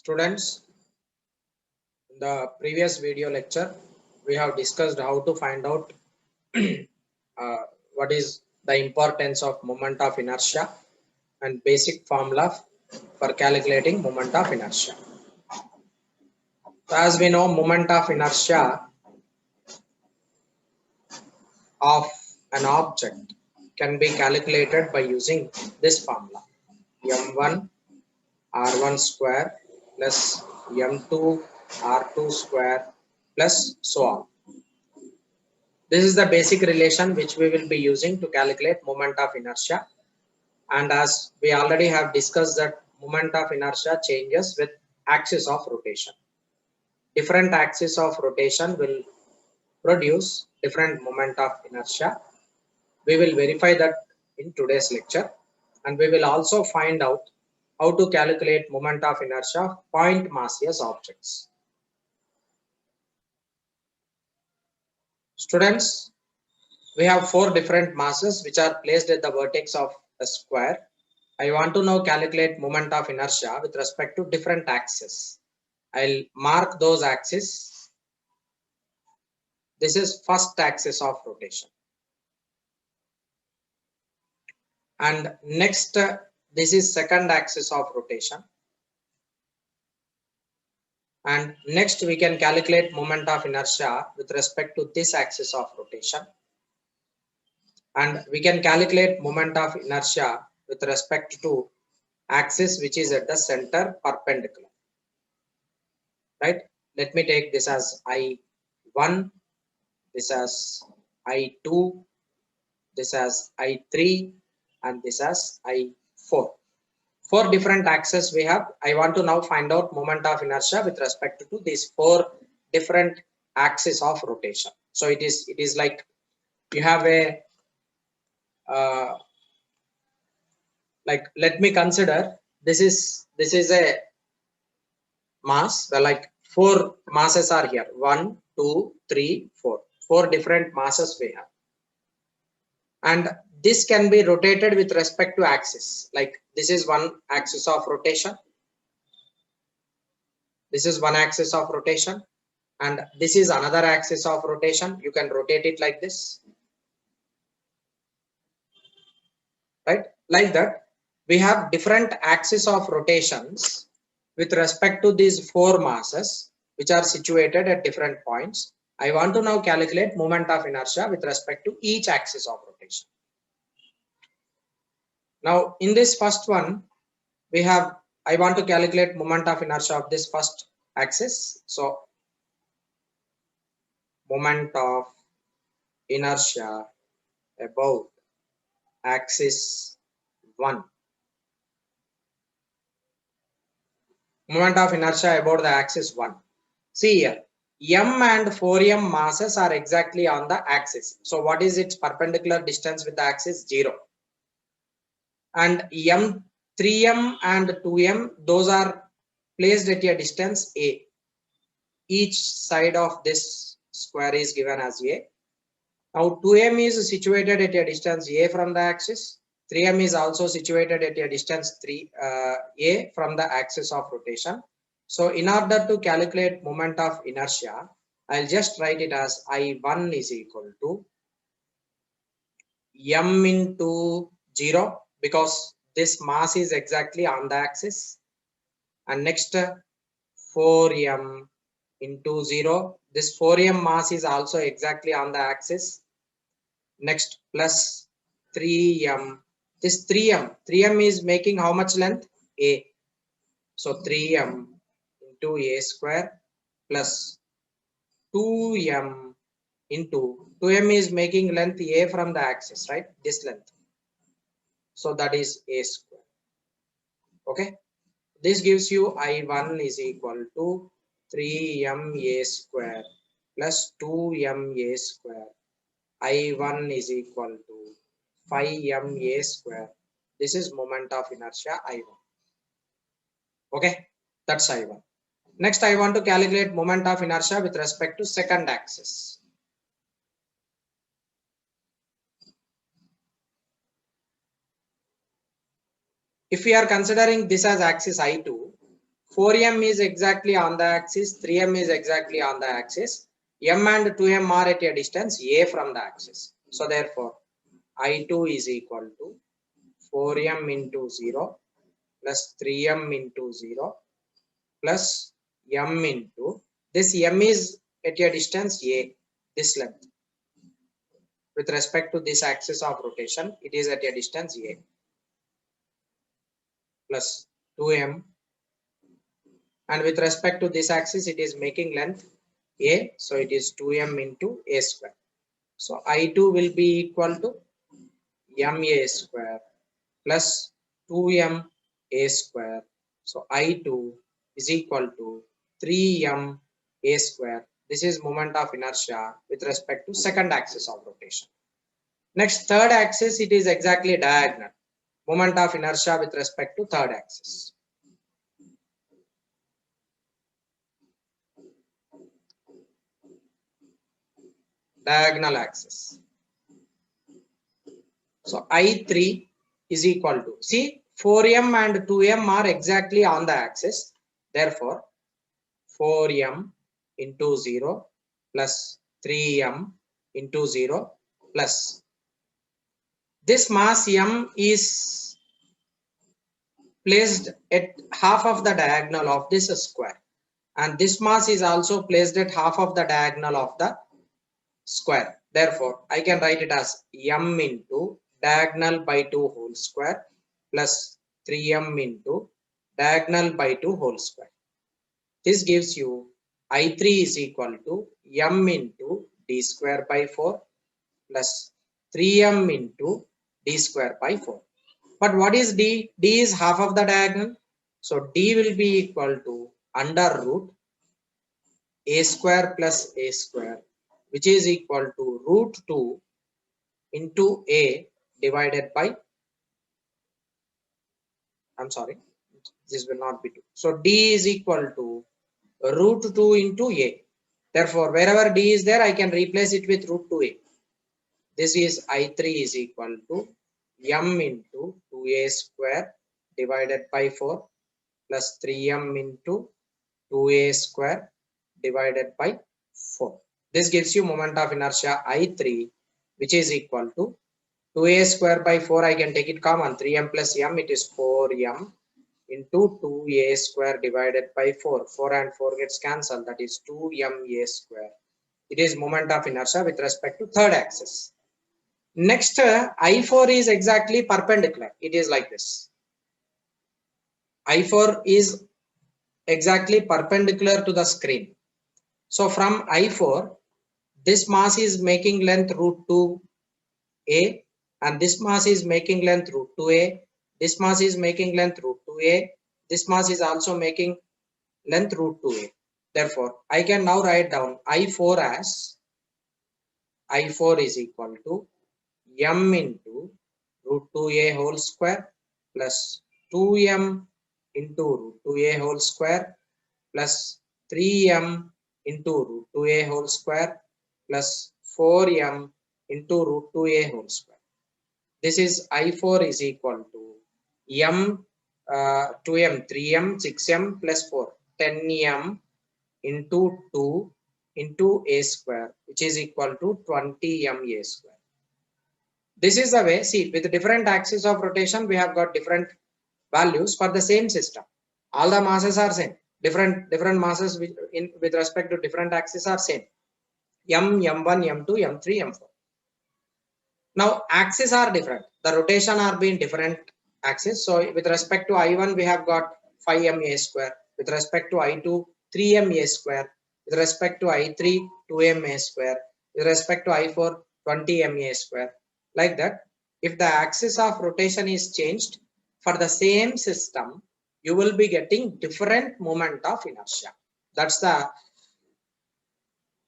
Students, in the previous video lecture, we have discussed how to find out what is the importance of moment of inertia and basic formula for calculating moment of inertia. So as we know, moment of inertia of an object can be calculated by using this formula: m1 r1 square plus m2 r2 square plus so on. This is the basic relation which we will be using to calculate moment of inertia. And as we already have discussed that moment of inertia changes with axis of rotation. Different axis of rotation will produce different moment of inertia. We will verify that in today's lecture, and we will also find out how to calculate moment of inertia of point massless objects. Students, we have four different masses which are placed at the vertex of a square. I want to now calculate moment of inertia with respect to different axes. I'll mark those axes. This is first axis of rotation. And next, this is second axis of rotation. And next we can calculate moment of inertia with respect to this axis of rotation. And we can calculate moment of inertia with respect to axis which is at the center perpendicular. Right? Let me take this as I1, this as I2, this as I3, and this as I4. Four different axes we have. I want to now find out moment of inertia with respect to these four different axes of rotation. So it is like you have a like, let me consider this is a mass. Well, like four masses are here: 1, 2, 3, 4. Four different masses we have, and this can be rotated with respect to axis. Like this is one axis of rotation, this is one axis of rotation, and this is another axis of rotation. You can rotate it like this, right? Like that, we have different axis of rotations with respect to these four masses which are situated at different points. I want to now calculate moment of inertia with respect to each axis of rotation. Now in this first one, we have, I want to calculate moment of inertia of this first axis. So moment of inertia about axis 1. Moment of inertia about the axis 1. See here, m and 4m masses are exactly on the axis. So what is its perpendicular distance with the axis? 0. And m, 3m and 2m, those are placed at a distance a. Each side of this square is given as a. Now 2m is situated at a distance a from the axis. 3m is also situated at a distance a from the axis of rotation. So in order to calculate moment of inertia, I'll just write it as I1 is equal to m into 0, because this mass is exactly on the axis, and next 4m into 0. This 4m mass is also exactly on the axis. Next plus 3m. This 3m is making how much length? A. So 3m into a square plus 2m into 2m is making length a from the axis, right? This length. So that is a square. Okay. This gives you I1 is equal to 3m a square plus 2m a square. I1 is equal to 5m a square. This is moment of inertia I1. Okay, that's I1. Next, I want to calculate moment of inertia with respect to second axis. If we are considering this as axis I2, 4m is exactly on the axis, 3m is exactly on the axis, m and 2m are at a distance a from the axis. So therefore, I2 is equal to 4m into 0 plus 3m into 0 plus m into, this m is at a distance a, this length. With respect to this axis of rotation, it is at a distance a, plus 2m, and with respect to this axis it is making length a, so it is 2m into a square. So I2 will be equal to ma square plus 2m a square. So I2 is equal to 3m a square. This is moment of inertia with respect to second axis of rotation. Next, third axis, it is exactly diagonal. Moment of inertia with respect to third axis. Diagonal axis. So I3 is equal to, see, 4m and 2m are exactly on the axis. Therefore, 4m into 0 plus 3m into 0 plus this mass m is placed at half of the diagonal of this square, and this mass is also placed at half of the diagonal of the square. Therefore, I can write it as m into diagonal by 2 whole square plus 3m into diagonal by 2 whole square. This gives you I3 is equal to m into d square by 4 plus 3m into d square by 4. But what is d? D is half of the diagonal. So d will be equal to under root a square plus a square, which is equal to root 2 into a divided by, I'm sorry, this will not be 2. So d is equal to root 2 into a. Therefore, wherever d is there, I can replace it with root 2a. This is I3 is equal to m into 2a square divided by 4 plus 3m into 2a square divided by 4. This gives you moment of inertia I3, which is equal to 2a square by 4. I can take it common. 3m plus m, it is 4m into 2a square divided by 4. 4 and 4 gets cancelled. That is 2ma square. It is moment of inertia with respect to third axis. Next, I4 is exactly perpendicular. It is like this. I4 is exactly perpendicular to the screen. So from I4, this mass is making length root 2a, and this mass is making length root 2a. This mass is making length root 2a. This mass is also making length root 2a. Therefore, I can now write down I4 as I4 is equal to m into root 2a whole square plus 2m into root 2a whole square plus 3m into root 2a whole square plus 4m into root 2a whole square. This is I4 is equal to m 2m 3m 6m plus 4 10m into 2 into a square, which is equal to 20m a square. This is the way, see, with different axes of rotation, we have got different values for the same system. All the masses are same. Different masses with respect to different axes are same. M, M1, M2, M3, M4. Now, axes are different. The rotation are being different axes. So, with respect to I1, we have got 5ma square. With respect to I2, 3ma square. With respect to I3, 2ma square. With respect to I4, 20ma square. Like that, if the axis of rotation is changed for the same system, you will be getting different moment of inertia. That's the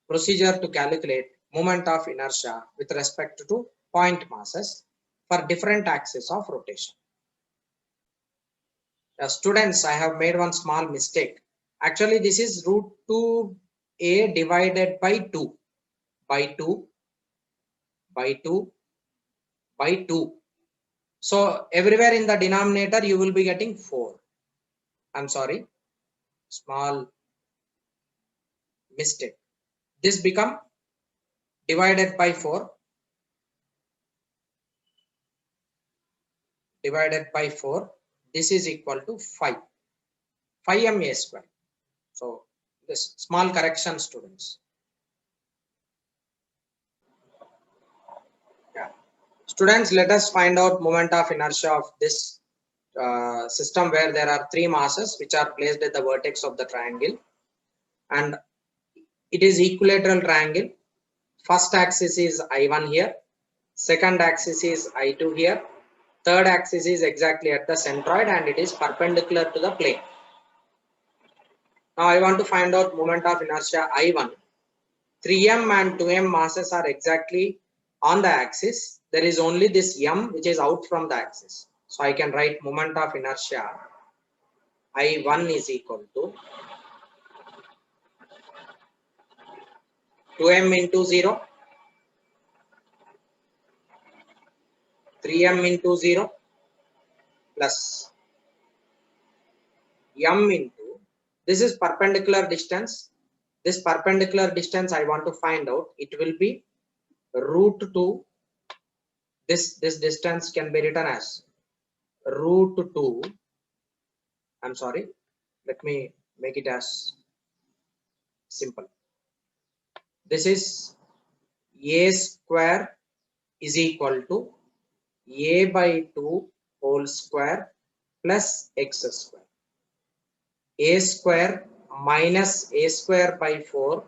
procedure to calculate moment of inertia with respect to point masses for different axes of rotation. Students, I have made one small mistake. Actually, this is root 2a divided by 2 by 2 by 2 by 2. So everywhere in the denominator you will be getting 4. I'm sorry. small mistake. This become divided by 4. Divided by 4. This is equal to 5. 5 ma square. So this small correction, students. Yeah. Students, let us find out moment of inertia of this system where there are 3 masses which are placed at the vertex of the triangle, and it is equilateral triangle. First axis is I1 here, second axis is I2 here, third axis is exactly at the centroid and it is perpendicular to the plane. Now I want to find out moment of inertia I1. 3m and 2m masses are exactly on the axis. There is only this m which is out from the axis. So I can write moment of inertia I1 is equal to 2m into 0, 3m into 0 plus m into, this is perpendicular distance. This perpendicular distance I want to find out. It will be root 2. This distance can be written as root 2. I'm sorry. Let me make it as simple. This is a square is equal to a by 2 whole square plus x square. A square minus a square by 4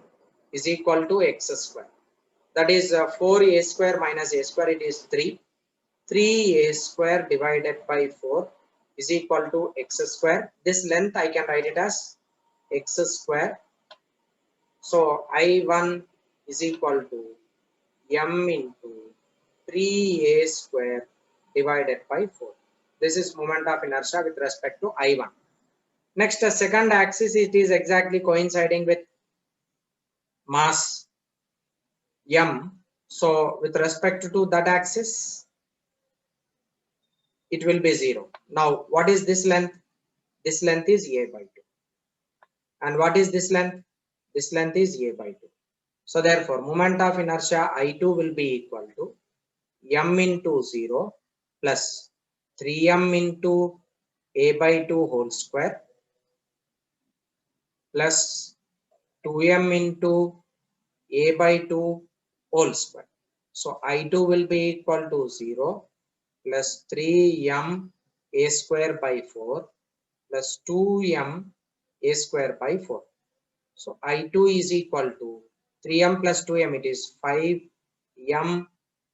is equal to x square. That is 4a square minus a square, it is 3. 3a square divided by 4 is equal to x square. This length I can write it as x square. So I1 is equal to m into 3a square divided by 4. This is moment of inertia with respect to I1. Next, the second axis, it is exactly coinciding with mass m. So with respect to that axis, it will be 0. Now, what is this length? This length is a by 2. And what is this length? This length is a by 2. So therefore, moment of inertia I2 will be equal to m into 0 plus 3m into a by 2 whole square plus 2m into a by 2 whole square. So I2 will be equal to 0 plus 3m a square by 4 plus 2m a square by 4. So I2 is equal to 3m plus 2m, it is 5m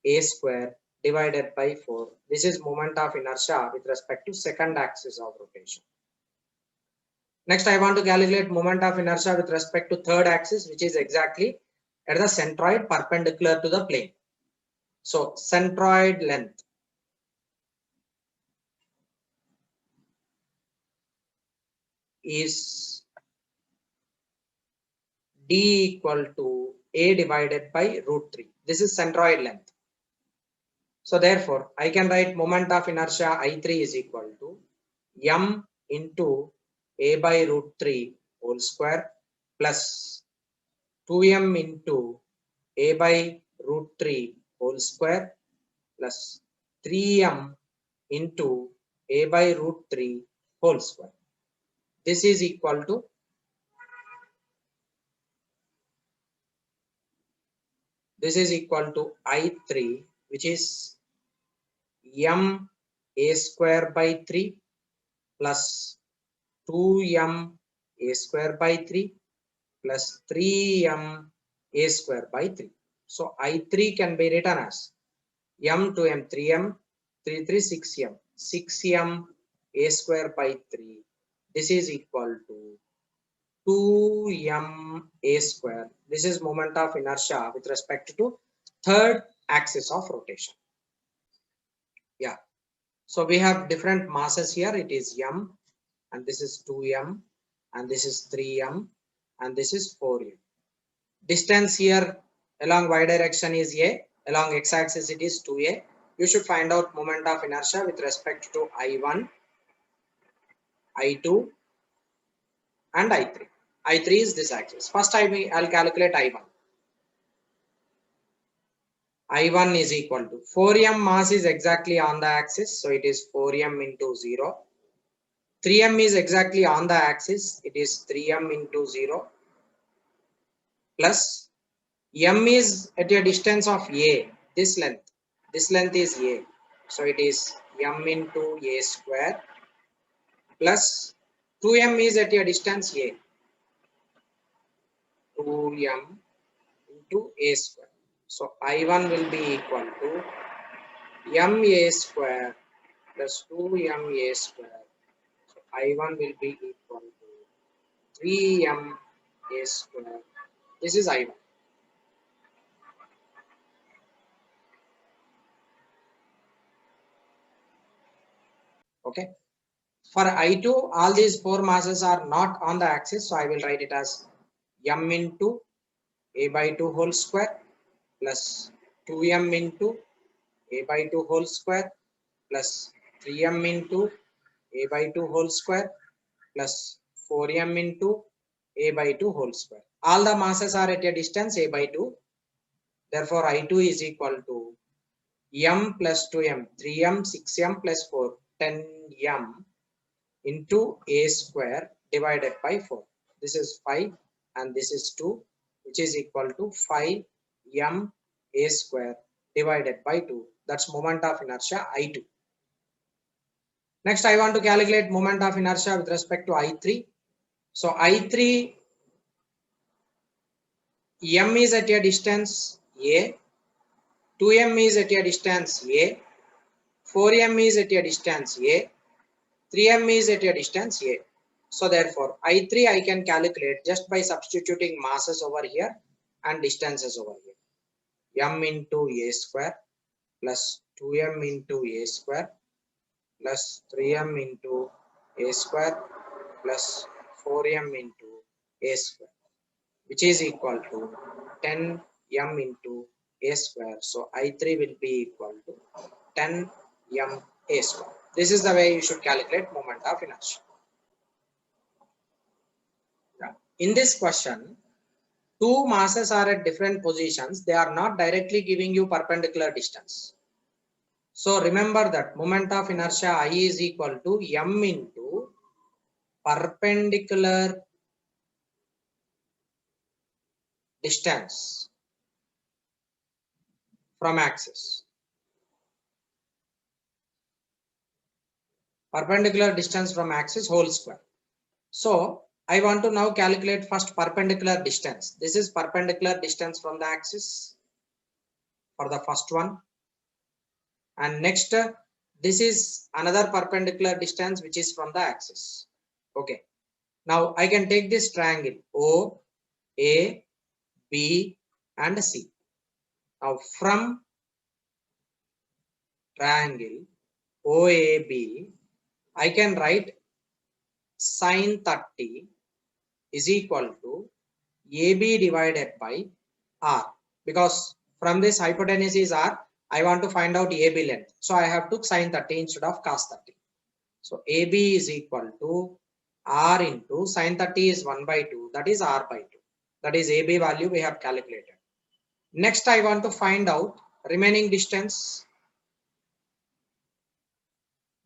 a square divided by 4. This is moment of inertia with respect to second axis of rotation. Next, I want to calculate moment of inertia with respect to third axis, which is exactly at the centroid perpendicular to the plane. So centroid length is d equal to a divided by root 3. This is centroid length. So therefore, I can write moment of inertia I3 is equal to m into a by root 3 whole square plus 2m into a by root 3 whole square plus 3m into a by root 3 whole square. This is equal to I3, which is m a square by 3 plus 2m a square by 3 plus 3m a square by 3. So I3 can be written as m to m 3m 3 3 6m 6m a square by 3. This is equal to 2m a square. This is moment of inertia with respect to third axis of rotation. Yeah. So we have different masses here. It is m, and this is 2m, and this is 3m, and this is 4m. Distance here along y direction is a, along x-axis it is 2a. You should find out moment of inertia with respect to I1, I2, and I3. I3 is this axis. First I'll calculate I1. I1 is equal to 4m mass is exactly on the axis, so it is 4m into 0. 3m is exactly on the axis, it is 3m into 0 plus m is at a distance of a, this length is a, so it is m into a square plus 2m is at a distance a, 2m into a square. So I1 will be equal to ma square plus 2ma square. So I1 will be equal to 3ma square. This is I1. Okay. For I2, all these four masses are not on the axis, so I will write it as m into a by 2 whole square plus 2m into a by 2 whole square plus 3m into a by 2 whole square plus 4m into a by 2 whole square. All the masses are at a distance a by 2. Therefore, I2 is equal to m plus 2m, 3m, 6m plus 4, 10m into a square divided by 4. This is 5 and this is 2, which is equal to 5m a square divided by 2. That's moment of inertia I2. Next, I want to calculate moment of inertia with respect to I3. So I3, m is at a distance a, 2m is at a distance a, 4m is at a distance a, 3m is at a distance a. So therefore, I3 I can calculate just by substituting masses over here and distances over here. M into a square plus 2m into a square plus 3m into a square plus 4m into a square, which is equal to 10m into a square. So I3 will be equal to 10m a square. This is the way you should calculate moment of inertia. In this question, two masses are at different positions. They are not directly giving you perpendicular distance. So remember that moment of inertia I is equal to m into perpendicular distance from axis. Perpendicular distance from axis whole square. So I want to now calculate first perpendicular distance. This is perpendicular distance from the axis for the first one. And next, this is another perpendicular distance which is from the axis. Okay. Now I can take this triangle O, A, B and C. Now from triangle OAB, I can write sine 30 is equal to AB divided by R, because from this hypotenuse is R, I want to find out AB length. So I have took sine 30 instead of cos 30. So AB is equal to R into sine 30 is 1 by 2, that is R by 2. That is AB value we have calculated. Next, I want to find out remaining distance.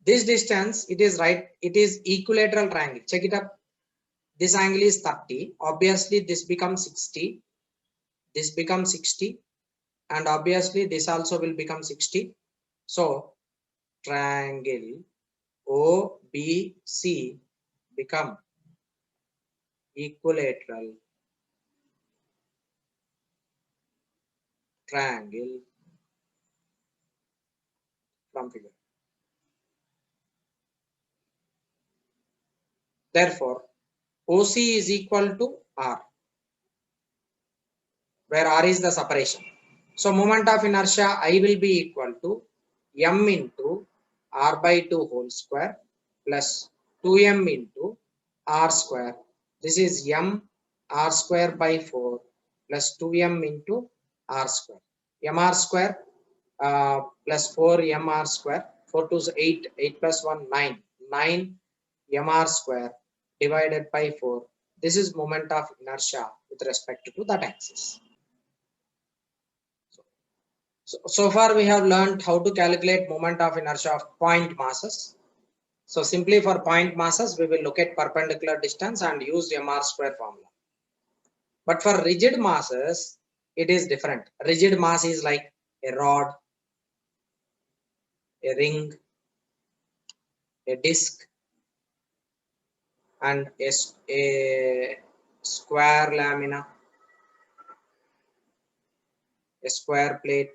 This distance, it is right, it is equilateral triangle. Check it up. This angle is 30. Obviously, this becomes 60. This becomes 60. And obviously, this also will become 60. So, triangle OBC become equilateral triangle from figure. Therefore, OC is equal to R, where R is the separation. So moment of inertia I will be equal to m into R by 2 whole square plus 2m into R square. This is m R square by 4 plus 2m into R square. mr square plus 4 mr square. 4 to is 8, 8 plus 1, 9. 9 mr square divided by 4 This is moment of inertia with respect to that axis. So far we have learned how to calculate moment of inertia of point masses. So simply for point masses, we will look at perpendicular distance and use mr square formula. But for rigid masses, it is different. Rigid mass is like a rod, a ring, a disc, and a square lamina, a square plate,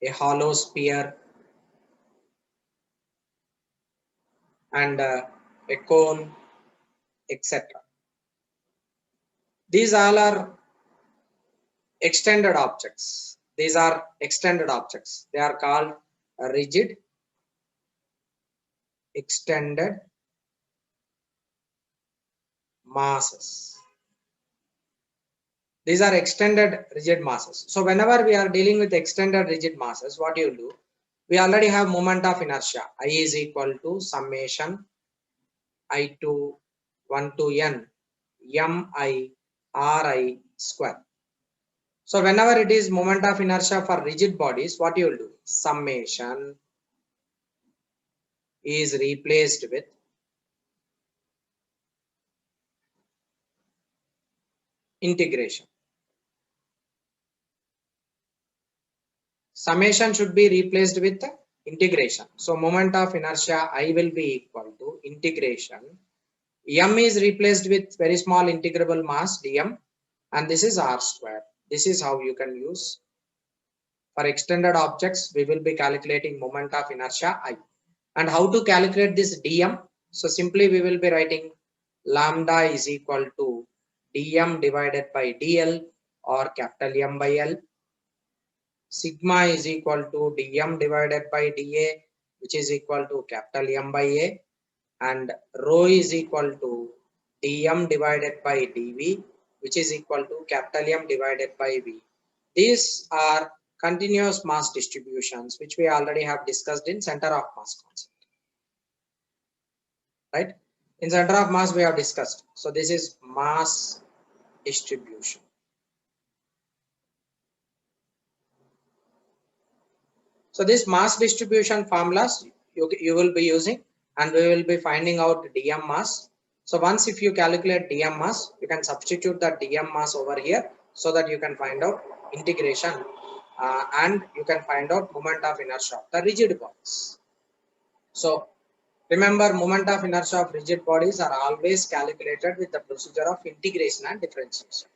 a hollow sphere, and a cone, etc. These all are extended objects. These are extended objects. They are called rigid, extended masses. These are extended rigid masses. So whenever we are dealing with extended rigid masses, what you do? We already have moment of inertia. I is equal to summation I to 1 to n mi ri square. So whenever it is moment of inertia for rigid bodies, what you will do? Summation is replaced with integration. Summation should be replaced with integration. So moment of inertia I will be equal to integration. M is replaced with very small integrable mass dm, and this is r square. This is how you can use. For extended objects, we will be calculating moment of inertia I. And how to calculate this dm? So simply we will be writing lambda is equal to dm divided by dl or capital M by L. Sigma is equal to dm divided by dA, which is equal to capital M by A, and rho is equal to dm divided by dV, which is equal to capital M divided by V. These are continuous mass distributions, which we already have discussed in center of mass concept. Right? In center of mass, we have discussed. So this is mass distribution. So this mass distribution formulas you will be using, and we will be finding out dm mass. So once if you calculate dm mass, you can substitute that dm mass over here so that you can find out integration and you can find out moment of inertia of the rigid bodies. So remember, moment of inertia of rigid bodies are always calculated with the procedure of integration and differentiation.